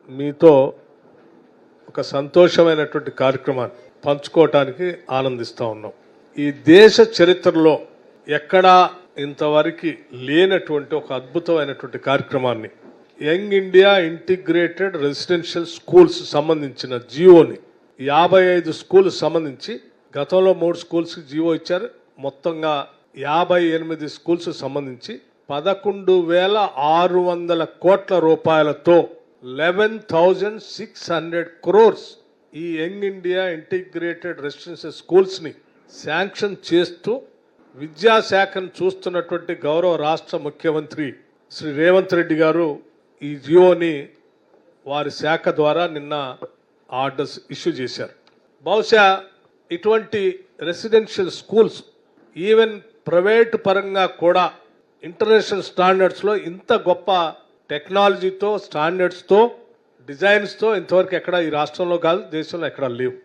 మీతో ఒక సంతోషమైనటువంటి కార్యక్రమాన్ని పంచుకోవటానికి ఆనందిస్తూ ఉన్నాం. ఈ దేశ చరిత్రలో ఎక్కడా ఇంతవరకు లేనటువంటి ఒక అద్భుతమైనటువంటి కార్యక్రమాన్ని young India integrated residential schools సంబంధించిన జియోని 55 స్కూల్ సంబంధించి గతంలో 3 స్కూల్స్ జియో ఇచ్చారు. మొత్తంగా 58 స్కూల్స్ సంబంధించి 11,600 కోట్ల రూపాయలతో 11,600 crores ఈ young India integrated residential schools ని శాంక్షన్ చేస్తూ విద్యాశాఖను చూస్తున్నటువంటి గౌరవ రాష్ట్ర ముఖ్యమంత్రి శ్రీ రేవంత్ రెడ్డి గారు ఈ జియోని వారి శాఖ ద్వారా నిన్న ఆర్డర్స్ ఇష్యూ చేశారు. బహుశా ఇటువంటి రెసిడెన్షియల్ స్కూల్స్ ఈవెన్ ప్రైవేట్ పరంగా కూడా ఇంటర్నేషనల్ స్టాండర్డ్స్లో ఇంత గొప్ప టెక్నాలజీతో స్టాండర్డ్స్తో డిజైన్స్తో ఇంతవరకు ఎక్కడ ఈ రాష్ట్రంలో కాదు దేశంలో ఎక్కడ లేవు.